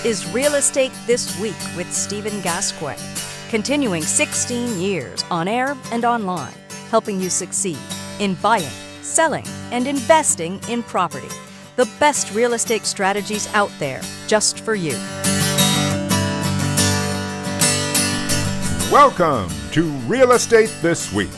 This is Real Estate This Week with Stephen Gasque, continuing 16 years on air and online, helping you succeed in buying, selling, and investing in property. The best real estate strategies out there just for you. Welcome to Real Estate This Week.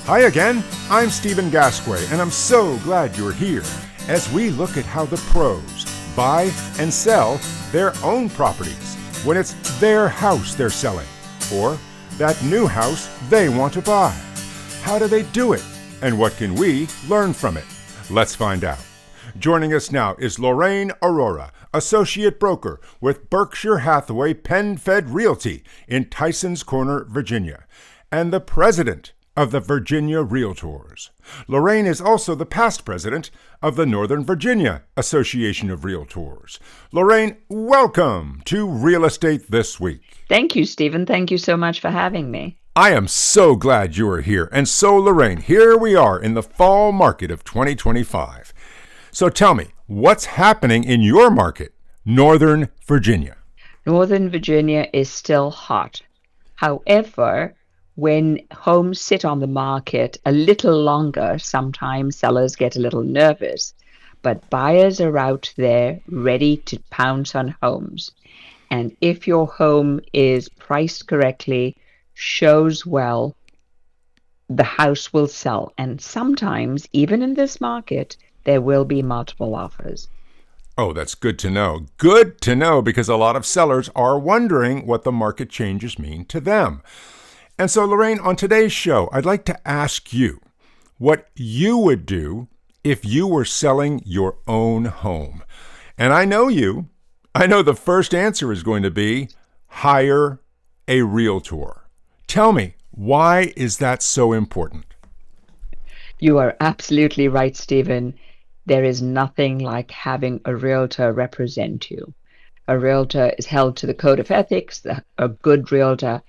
Hi again, I'm Stephen Gasque, and I'm so glad you're here as we look at how the pros buy and sell their own properties when it's their house they're selling, or that new house they want to buy. How do they do it, and what can we learn from it? Let's find out. Joining us now is Lorraine Aurora, Associate Broker with Berkshire Hathaway PenFed Realty in Tysons Corner, Virginia, and the President of the Virginia Realtors. Lorraine is also the past president of the Northern Virginia Association of Realtors. Lorraine, welcome to Real Estate This Week. Thank you, Stephen. Thank you so much for having me. I am so glad you are here. And so, Lorraine, here we are in the fall market of 2025. So tell me, what's happening in your market, Northern Virginia? Northern Virginia is still hot. However, when homes sit on the market a little longer, sometimes sellers get a little nervous, but buyers are out there ready to pounce on homes. And if your home is priced correctly, shows well, the house will sell. And sometimes, even in this market, there will be multiple offers. Oh, that's good to know. Good to know, because a lot of sellers are wondering what the market changes mean to them. And so, Lorraine, on today's show, I'd like to ask you what you would do if you were selling your own home. And I know you. I know the first answer is going to be hire a realtor. Tell me, why is that so important? You are absolutely right, Stephen. There is nothing like having a realtor represent you. A realtor is held to the code of ethics. A good realtor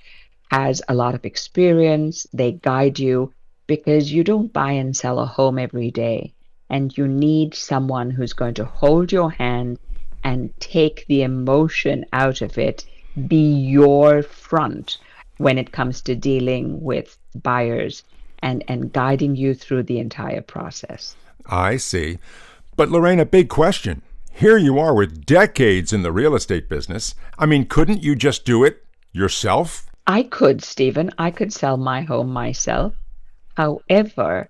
has a lot of experience. They guide you because you don't buy and sell a home every day. And you need someone who's going to hold your hand and take the emotion out of it, be your front when it comes to dealing with buyers and guiding you through the entire process. I see. But Lorraine, a big question. Here you are with decades in the real estate business. I mean, couldn't you just do it yourself? I could, Stephen. I could sell my home myself. However,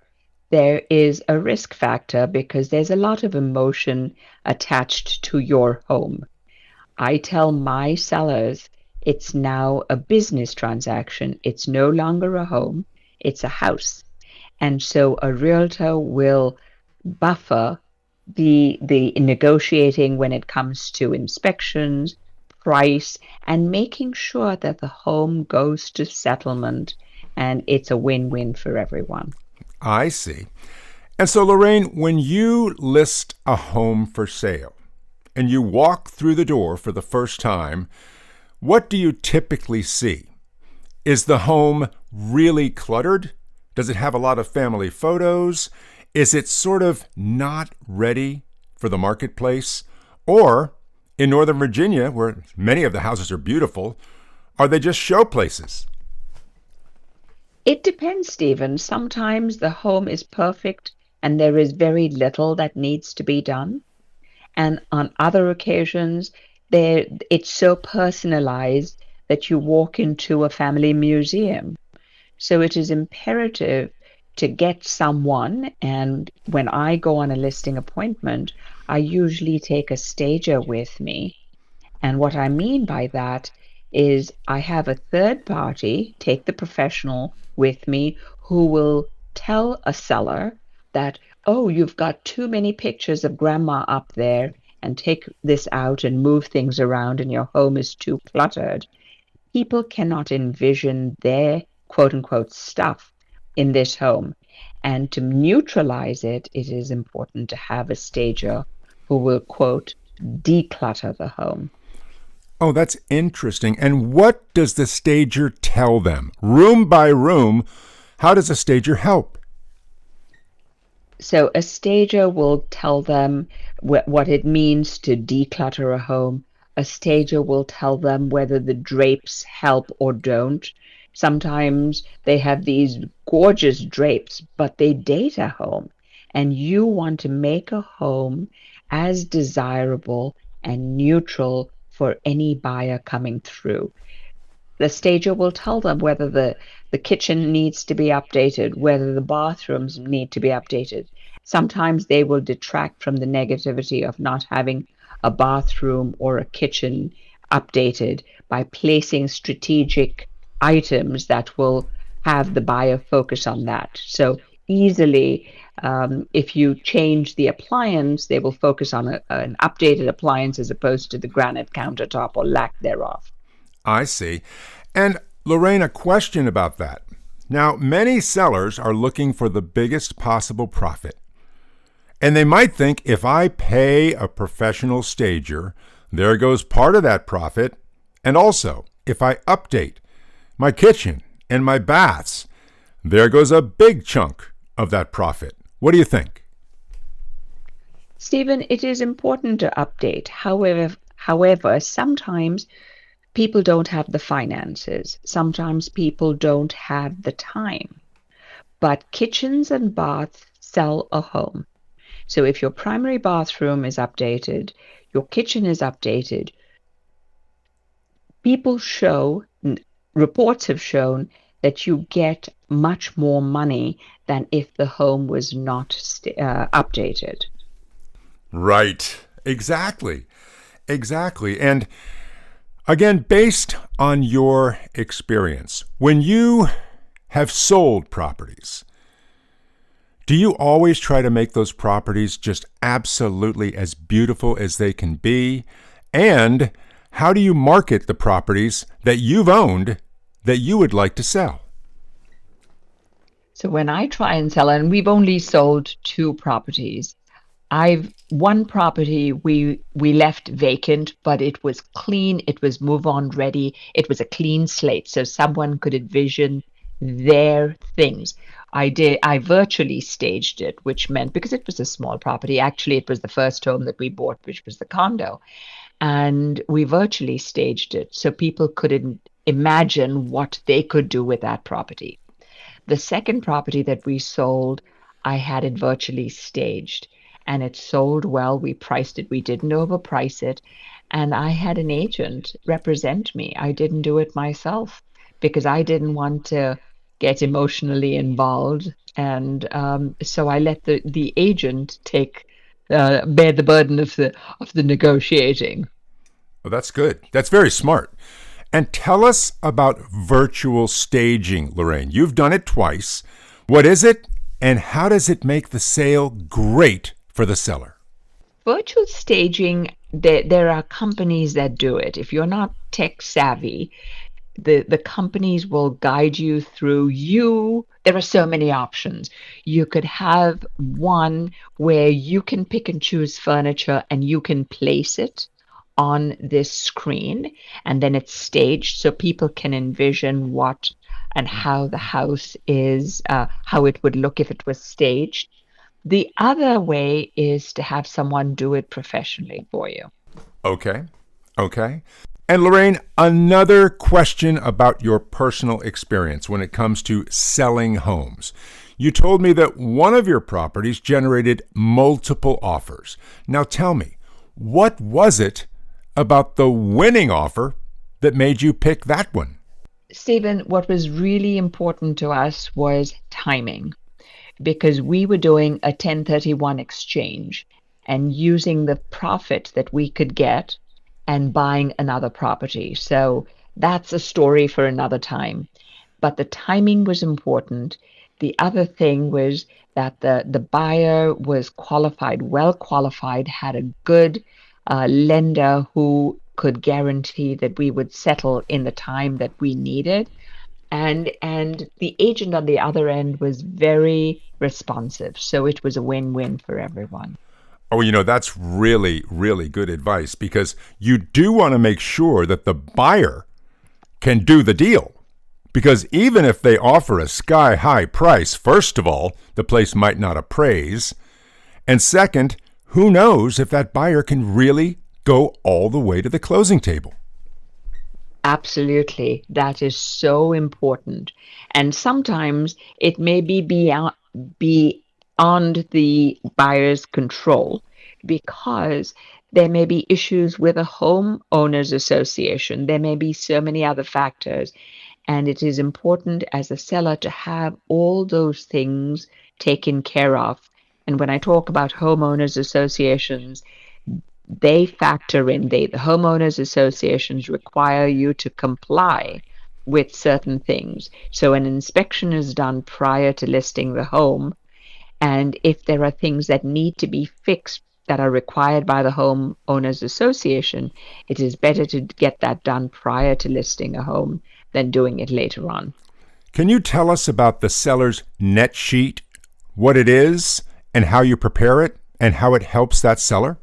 there is a risk factor because there's a lot of emotion attached to your home. I tell my sellers it's now a business transaction. It's no longer a home. It's a house. And so a realtor will buffer the negotiating when it comes to inspections, price, and making sure that the home goes to settlement and it's a win-win for everyone. I see. And so, Lorraine, when you list a home for sale and you walk through the door for the first time, what do you typically see? Is the home really cluttered? Does it have a lot of family photos? Is it sort of not ready for the marketplace? Or in Northern Virginia, where many of the houses are beautiful, are they just show places? It depends, Stephen. Sometimes the home is perfect and there is very little that needs to be done. And on other occasions, it's so personalized that you walk into a family museum. So it is imperative to get someone, and when I go on a listing appointment, I usually take a stager with me. And what I mean by that is I have a third party, take the professional with me, who will tell a seller that, oh, you've got too many pictures of grandma up there, and take this out and move things around and your home is too cluttered. People cannot envision their quote-unquote stuff in this home. And to neutralize it, it is important to have a stager who will, quote, declutter the home. Oh, that's interesting. And what does the stager tell them? Room by room, how does a stager help? So a stager will tell them what it means to declutter a home, A stager will tell them whether the drapes help or don't. Sometimes they have these gorgeous drapes, but they date a home. And you want to make a home as desirable and neutral for any buyer coming through. The stager will tell them whether the kitchen needs to be updated, whether the bathrooms need to be updated. Sometimes they will detract from the negativity of not having a bathroom or a kitchen updated by placing strategic items that will have the buyer focus on that. So easily, if you change the appliance, they will focus on an updated appliance as opposed to the granite countertop or lack thereof. I see. And Lorraine, a question about that. Now, many sellers are looking for the biggest possible profit. And they might think, if I pay a professional stager, there goes part of that profit. And also, if I update my kitchen and my baths, there goes a big chunk of that profit. What do you think? Stephen, it is important to update. However, sometimes people don't have the finances. Sometimes people don't have the time. But kitchens and baths sell a home. So if your primary bathroom is updated, your kitchen is updated, reports have shown that you get much more money than if the home was not updated. Right. Exactly. And again, based on your experience, when you have sold properties, do you always try to make those properties just absolutely as beautiful as they can be? And how do you market the properties that you've owned that you would like to sell? So when I try and sell, and we've only sold 2 properties, one property we left vacant, but it was clean, it was move on ready, it was a clean slate, so someone could envision their things. I virtually staged it, which meant, because it was a small property, actually it was the first home that we bought, which was the condo, and we virtually staged it so people could imagine what they could do with that property. The second property that we sold, I had it virtually staged, and it sold well. We priced it, we didn't overprice it, and I had an agent represent me. I didn't do it myself because I didn't want to get emotionally involved, and so I let the agent bear the burden of the negotiating. Well, that's good. That's very smart. And tell us about virtual staging, Lorraine. You've done it twice. What is it, and how does it make the sale great for the seller? Virtual staging, there are companies that do it. If you're not tech savvy, the companies will guide you through. There are so many options. You could have one where you can pick and choose furniture and you can place it on this screen, and then it's staged so people can envision what and how the house is, how it would look if it was staged. The other way is to have someone do it professionally for you. Okay. And Lorraine, another question about your personal experience when it comes to selling homes. You told me that one of your properties generated multiple offers. Now tell me, what was it about the winning offer that made you pick that one? Stephen, what was really important to us was timing, because we were doing a 1031 exchange and using the profit that we could get and buying another property. So that's a story for another time. But the timing was important. The other thing was that the buyer was qualified, well qualified, had a good lender who could guarantee that we would settle in the time that we needed. And the agent on the other end was very responsive. So it was a win-win for everyone. Oh, that's really, really good advice, because you do want to make sure that the buyer can do the deal. Because even if they offer a sky-high price, first of all, the place might not appraise. And second, who knows if that buyer can really go all the way to the closing table. Absolutely. That is so important. And sometimes it may be beyond the buyer's control because there may be issues with a homeowners association. There may be so many other factors. And it is important as a seller to have all those things taken care of. And when I talk about homeowners associations, they factor in, the homeowners associations require you to comply with certain things. So an inspection is done prior to listing the home. And if there are things that need to be fixed that are required by the homeowners association, it is better to get that done prior to listing a home than doing it later on. Can you tell us about the seller's net sheet, what it is, and how you prepare it, and how it helps that seller?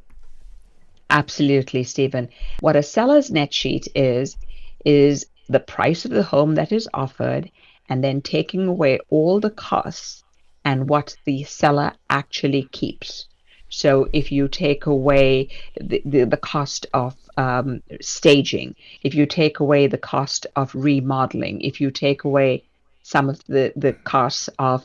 Absolutely, Stephen. What a seller's net sheet is the price of the home that is offered, and then taking away all the costs and what the seller actually keeps. So if you take away the cost of staging, if you take away the cost of remodeling, if you take away some of the costs of,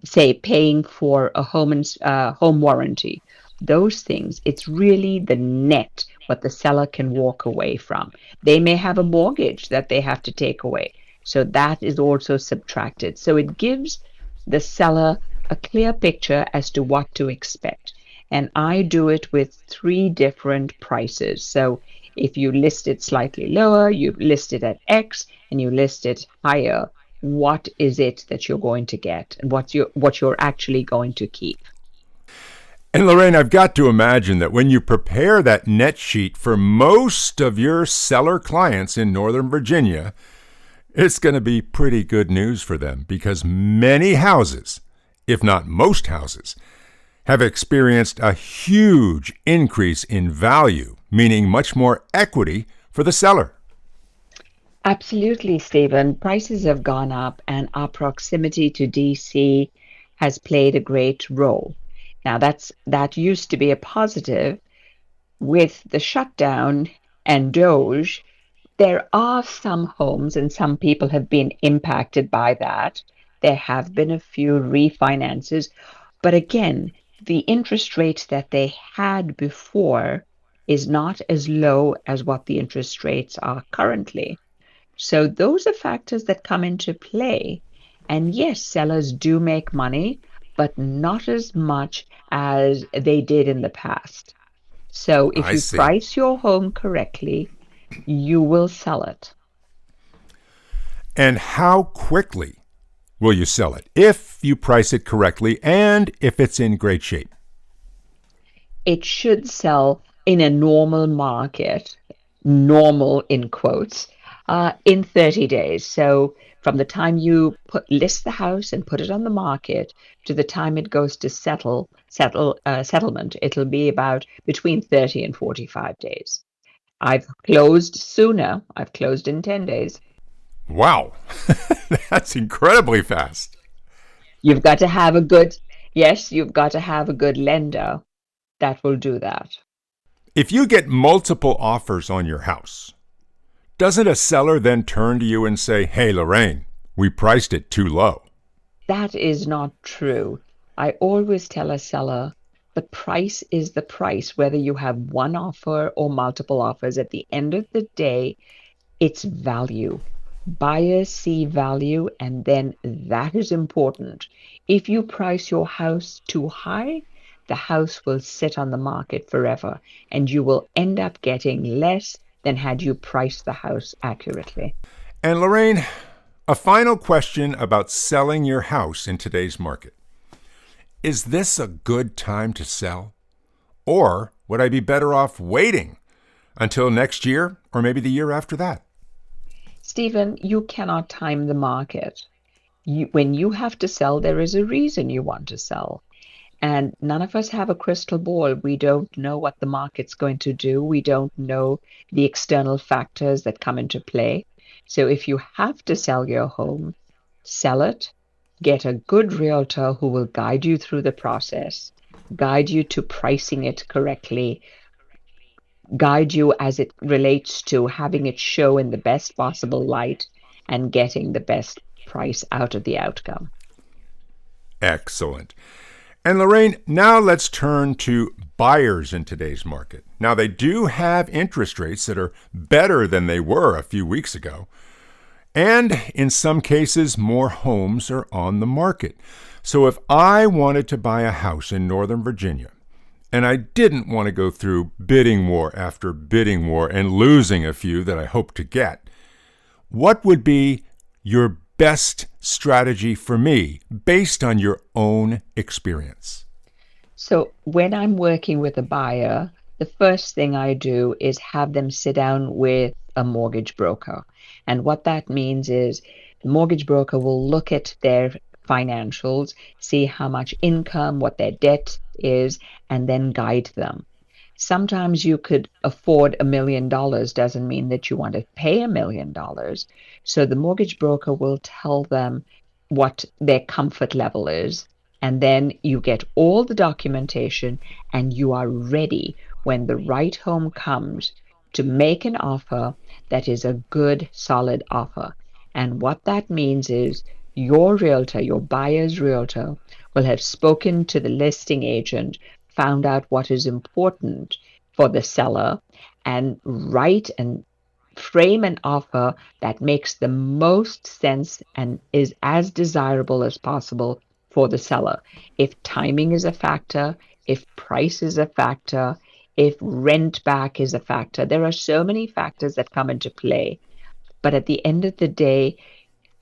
say, paying for a home warranty, those things, it's really the net what the seller can walk away from. They may have a mortgage that they have to take away, so that is also subtracted. So it gives the seller a clear picture as to what to expect. And I do it with three different prices. So if you list it slightly lower, you list it at X, and you list it higher, what is it that you're going to get and what you're actually going to keep. And Lorraine, I've got to imagine that when you prepare that net sheet for most of your seller clients in Northern Virginia, it's going to be pretty good news for them because many houses, if not most houses, have experienced a huge increase in value, meaning much more equity for the seller. Absolutely, Stephen. Prices have gone up, and our proximity to DC has played a great role. Now, that used to be a positive. With the shutdown and Doge, there are some homes, and some people have been impacted by that. There have been a few refinances, but again, the interest rate that they had before is not as low as what the interest rates are currently. So those are factors that come into play. And yes, sellers do make money, but not as much as they did in the past. So if I you see. price your home correctly, you will sell it. And how quickly will you sell it if you price it correctly and if it's in great shape? It should sell in a normal market, normal in quotes, in 30 days. So from the time you list the house and put it on the market to the time it goes to settlement, it'll be about between 30 and 45 days. I've closed sooner. I've closed in 10 days. Wow, that's incredibly fast. You've got to have a good, yes, you've got to have a good lender that will do that. If you get multiple offers on your house, doesn't a seller then turn to you and say, "Hey, Lorraine, we priced it too low"? That is not true. I always tell a seller the price is the price, whether you have one offer or multiple offers. At the end of the day, it's value. Buyers see value, and then that is important. If you price your house too high, the house will sit on the market forever, and you will end up getting less than had you priced the house accurately. And Lorraine, a final question about selling your house in today's market. Is this a good time to sell? Or would I be better off waiting until next year or maybe the year after that? Stephen, you cannot time the market. When you have to sell, there is a reason you want to sell. And none of us have a crystal ball. We don't know what the market's going to do. We don't know the external factors that come into play. So if you have to sell your home, sell it, get a good realtor who will guide you through the process, guide you to pricing it correctly, guide you as it relates to having it show in the best possible light and getting the best price out of the outcome. Excellent. And Lorraine, now let's turn to buyers in today's market. Now, they do have interest rates that are better than they were a few weeks ago. And in some cases, more homes are on the market. So if I wanted to buy a house in Northern Virginia, and I didn't want to go through bidding war after bidding war and losing a few that I hope to get, what would be your best strategy for me based on your own experience? So when I'm working with a buyer, the first thing I do is have them sit down with a mortgage broker. And what that means is the mortgage broker will look at their financials, see how much income, what their debt is, and then guide them. Sometimes you could afford $1 million doesn't mean that you want to pay $1 million. So the mortgage broker will tell them what their comfort level is. And then you get all the documentation and you are ready when the right home comes to make an offer that is a good, solid offer. And what that means is your realtor, your buyer's realtor, will have spoken to the listing agent, found out what is important for the seller, and write and frame an offer that makes the most sense and is as desirable as possible for the seller. If timing is a factor, if price is a factor, if rent back is a factor, there are so many factors that come into play. But at the end of the day,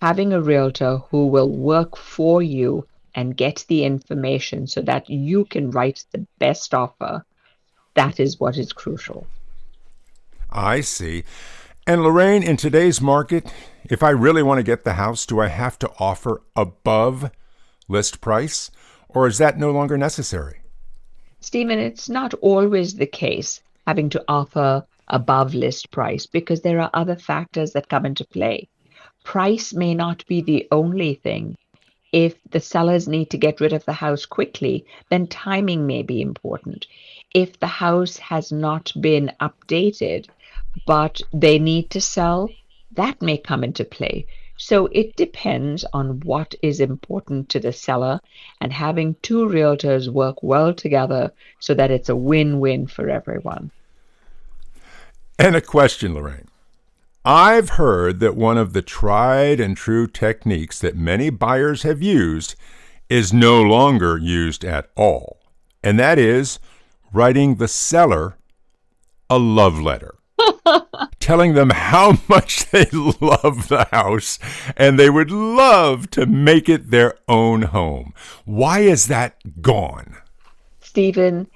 having a realtor who will work for you and get the information so that you can write the best offer, that is what is crucial. I see. And Lorraine, in today's market, if I really want to get the house, do I have to offer above list price, or is that no longer necessary? Stephen, it's not always the case having to offer above list price because there are other factors that come into play. Price may not be the only thing. If the sellers need to get rid of the house quickly, then timing may be important. If the house has not been updated, but they need to sell, that may come into play. So it depends on what is important to the seller and having two realtors work well together so that it's a win-win for everyone. And a question, Lorraine. I've heard that one of the tried and true techniques that many buyers have used is no longer used at all, and that is writing the seller a love letter, telling them how much they love the house and they would love to make it their own home. Why is that gone? Stephen,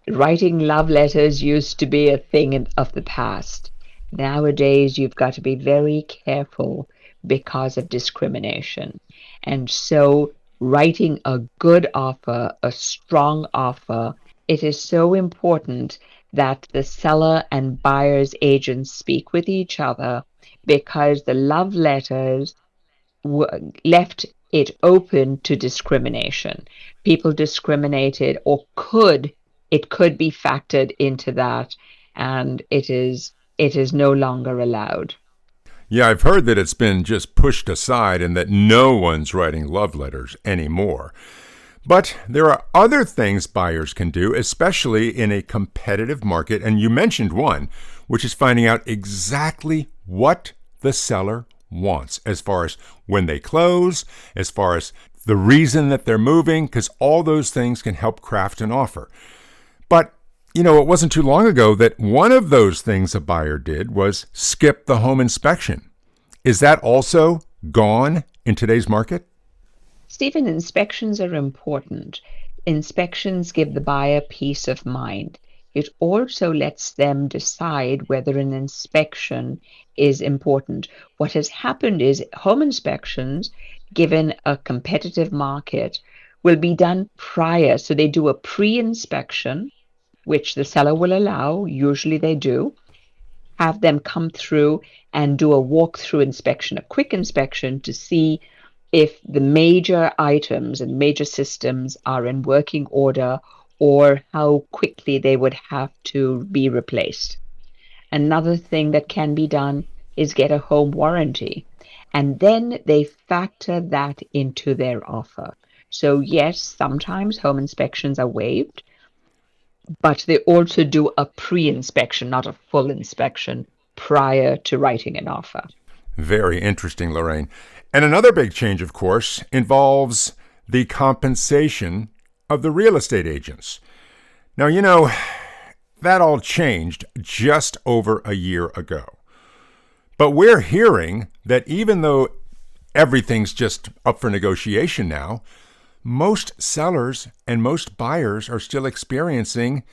writing love letters used to be a thing of the past. Nowadays, you've got to be very careful because of discrimination. And so, writing a good offer, a strong offer, it is so important that the seller and buyer's agents speak with each other because the love letters left it open to discrimination. People discriminated or it could be factored into that, and it is no longer allowed. Yeah, I've heard that it's been just pushed aside and that no one's writing love letters anymore. But there are other things buyers can do, especially in a competitive market, and you mentioned one, which is finding out exactly what the seller wants as far as when they close, as far as the reason that they're moving, because all those things can help craft an offer. But it wasn't too long ago that one of those things a buyer did was skip the home inspection. Is that also gone in today's market? Stephen, inspections are important. Inspections give the buyer peace of mind. It also lets them decide whether an inspection is important. What has happened is home inspections, given a competitive market, will be done prior. So they do a pre-inspection, which the seller will allow, usually they do, have them come through and do a walkthrough inspection, a quick inspection to see if the major items and major systems are in working order or how quickly they would have to be replaced. Another thing that can be done is get a home warranty. And then they factor that into their offer. So, yes, sometimes home inspections are waived, but they also do a pre inspection, not a full inspection, prior to writing an offer. Very interesting, Lorraine. And another big change, of course, involves the compensation of the real estate agents. Now, that all changed just over a year ago. But we're hearing that even though everything's just up for negotiation now, most sellers and most buyers are still experiencing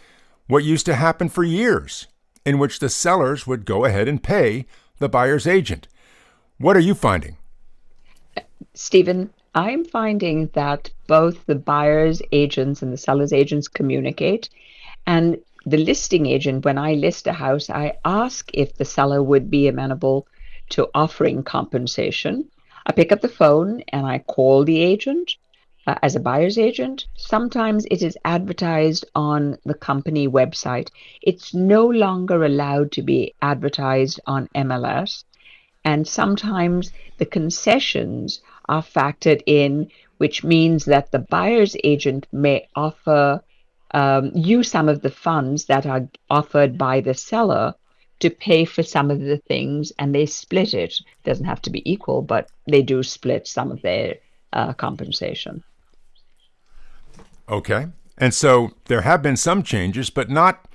what used to happen for years, in which the sellers would go ahead and pay the buyer's agent. What are you finding? Stephen, I'm finding that both the buyer's agents and the seller's agents communicate. And the listing agent, when I list a house, I ask if the seller would be amenable to offering compensation. I pick up the phone and I call the agent as a buyer's agent. Sometimes it is advertised on the company website. It's no longer allowed to be advertised on MLS. And sometimes the concessions are factored in, which means that the buyer's agent may use some of the funds that are offered by the seller to pay for some of the things, and they split it. It doesn't have to be equal, but they do split some of their compensation. Okay. And so there have been some changes, but not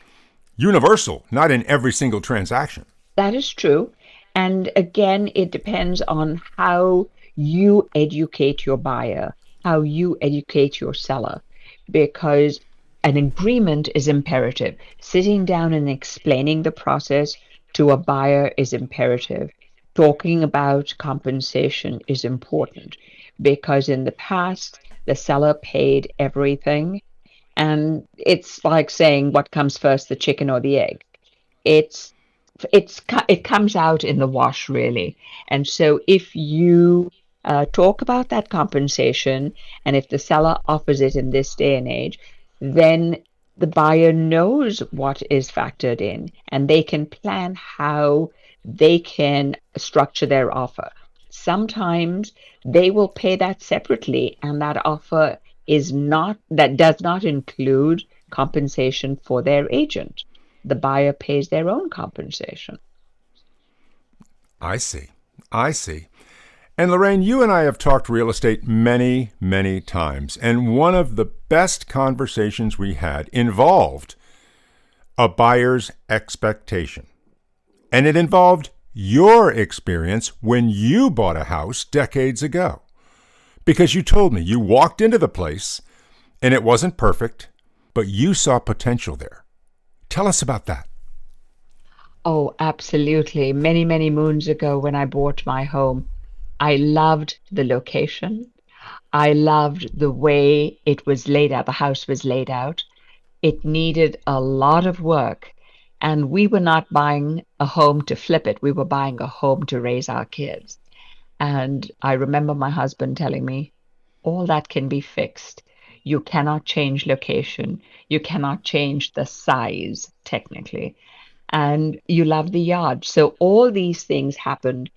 universal, not in every single transaction. That is true. And again, it depends on how you educate your buyer, how you educate your seller, because an agreement is imperative. Sitting down and explaining the process to a buyer is imperative. Talking about compensation is important because in the past, the seller paid everything. And it's like saying what comes first, the chicken or the egg. It's it comes out in the wash, really. And so if you talk about that compensation, and if the seller offers it in this day and age, then the buyer knows what is factored in, and they can plan how they can structure their offer. Sometimes they will pay that separately, and that offer that does not include compensation for their agent. The buyer pays their own compensation. I see. And Lorraine, you and I have talked real estate many, many times. And one of the best conversations we had involved a buyer's expectation. And it involved your experience when you bought a house decades ago. Because you told me you walked into the place and it wasn't perfect, but you saw potential there. Tell us about that. Oh, absolutely. Many, many moons ago when I bought my home, I loved the location. I loved the way it was laid out, the house was laid out. It needed a lot of work. And we were not buying a home to flip it. We were buying a home to raise our kids. And I remember my husband telling me, all that can be fixed. You cannot change location. You cannot change the size, technically. And you love the yard. So all these things happened.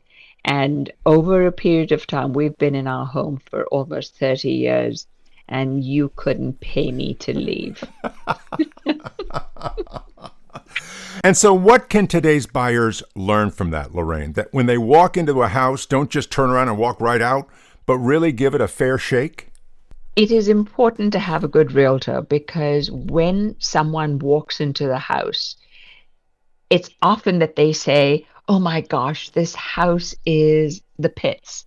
And over a period of time, we've been in our home for almost 30 years, and you couldn't pay me to leave. And so what can today's buyers learn from that, Lorraine? That when they walk into a house, don't just turn around and walk right out, but really give it a fair shake? It is important to have a good realtor because when someone walks into the house, it's often that they say, oh my gosh, this house is the pits.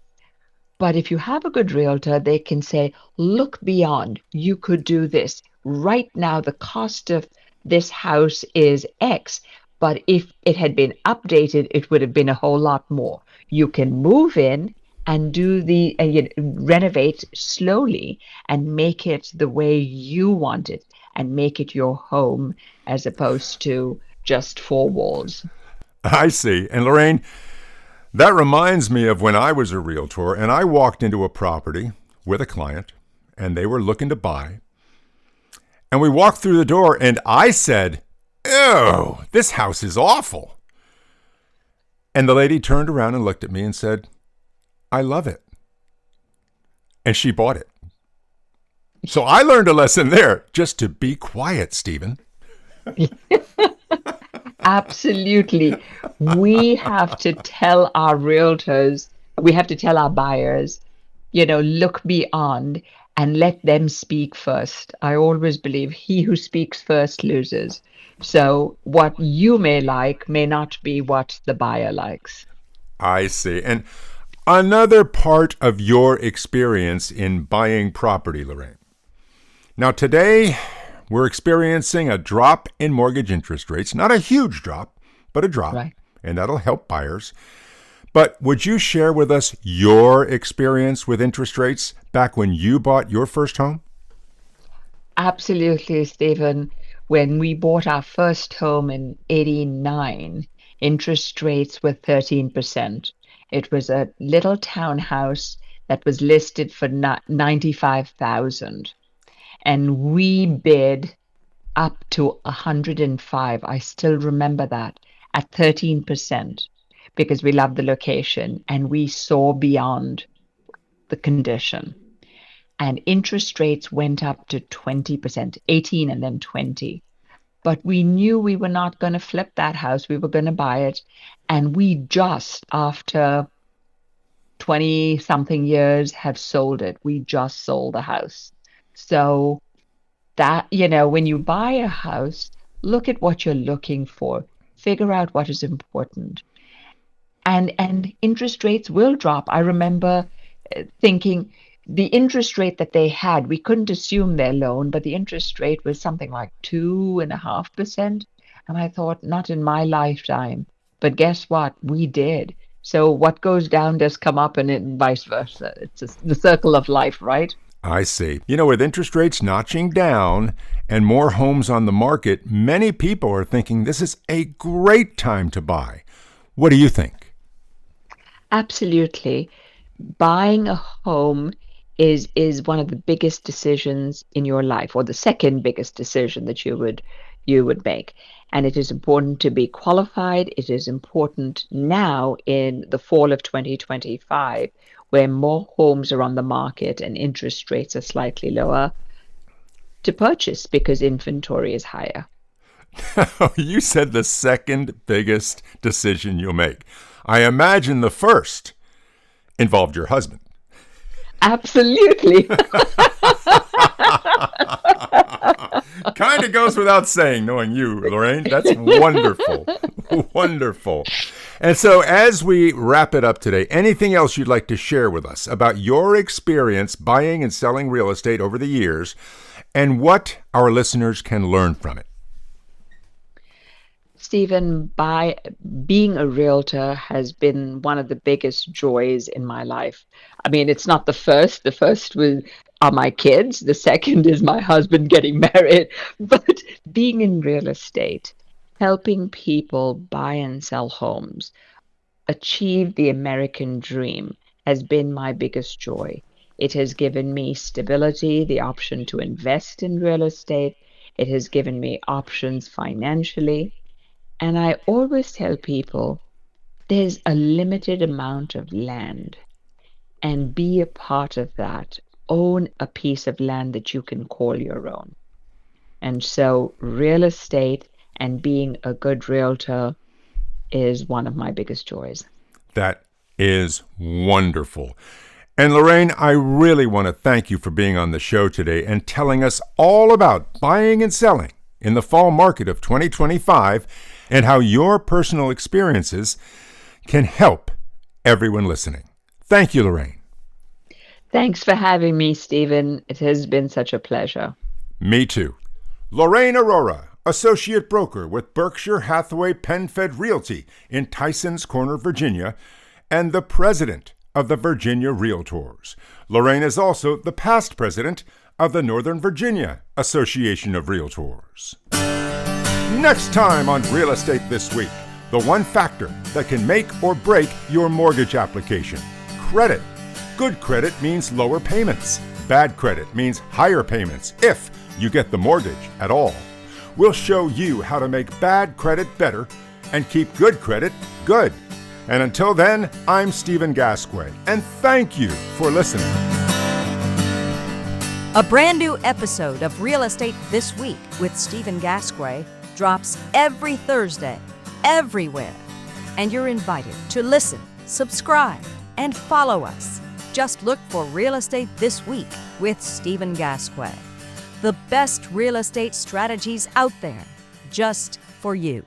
But if you have a good realtor, they can say, look beyond, you could do this. Right now, the cost of this house is X, but if it had been updated, it would have been a whole lot more. You can move in and do renovate slowly and make it the way you want it and make it your home as opposed to just four walls. I see. And Lorraine, that reminds me of when I was a realtor and I walked into a property with a client and they were looking to buy. And we walked through the door and I said, "Ew, this house is awful." And the lady turned around and looked at me and said, I love it. And she bought it. So I learned a lesson there, just to be quiet, Stephen. Absolutely. We have to tell our realtors, we have to tell our buyers, look beyond and let them speak first. I always believe he who speaks first loses. So what you may like may not be what the buyer likes. I see. And another part of your experience in buying property, Lorraine. Now, today, we're experiencing a drop in mortgage interest rates. Not a huge drop, but a drop. Right. And that'll help buyers. But would you share with us your experience with interest rates back when you bought your first home? Absolutely, Stephen. When we bought our first home in '89, interest rates were 13%. It was a little townhouse that was listed for 95,000. And we bid up to 105. I still remember that, at 13%, because we loved the location and we saw beyond the condition. And interest rates went up to 20%, 18 and then 20. But we knew we were not going to flip that house. We were going to buy it. And we just, after 20 something years, have sold it. We just sold the house. So that, when you buy a house, look at what you're looking for, figure out what is important. And interest rates will drop. I remember thinking the interest rate that they had, we couldn't assume their loan, but the interest rate was something like 2.5%. And I thought, not in my lifetime. But guess what? We did. So what goes down does come up, and vice versa. It's the circle of life, right? I see. With interest rates notching down and more homes on the market, many people are thinking this is a great time to buy. What do you think? Absolutely. Buying a home is one of the biggest decisions in your life, or the second biggest decision that you would make. And it is important to be qualified. It is important now in the fall of 2025, where more homes are on the market and interest rates are slightly lower, to purchase because inventory is higher. You said the second biggest decision you'll make. I imagine the first involved your husband. Absolutely. Kind of goes without saying, knowing you, Lorraine. That's wonderful. Wonderful. And so as we wrap it up today, anything else you'd like to share with us about your experience buying and selling real estate over the years and what our listeners can learn from it? Stephen, by being a realtor has been one of the biggest joys in my life. I mean, it's not the first. The first are my kids. The second is my husband getting married. But being in real estate, helping people buy and sell homes, achieve the American dream has been my biggest joy. It has given me stability, the option to invest in real estate. It has given me options financially. And I always tell people there's a limited amount of land, and be a part of that. Own a piece of land that you can call your own. And so real estate and being a good realtor is one of my biggest joys. That is wonderful. And Lorraine, I really want to thank you for being on the show today and telling us all about buying and selling in the fall market of 2025 and how your personal experiences can help everyone listening. Thank you, Lorraine. Thanks for having me, Stephen. It has been such a pleasure. Me too. Lorraine Aurora, Associate Broker with Berkshire Hathaway PenFed Realty in Tysons Corner, Virginia, and the President of the Virginia Realtors. Lorraine is also the past President of the Northern Virginia Association of Realtors. Next time on Real Estate This Week, the one factor that can make or break your mortgage application: credit. Good credit means lower payments. Bad credit means higher payments, if you get the mortgage at all. We'll show you how to make bad credit better and keep good credit good. And until then, I'm Stephen Gasque, and thank you for listening. A brand new episode of Real Estate This Week with Stephen Gasque drops every Thursday, everywhere. And you're invited to listen, subscribe, and follow us. Just look for Real Estate This Week with Stephen Gasque. The best real estate strategies out there, just for you.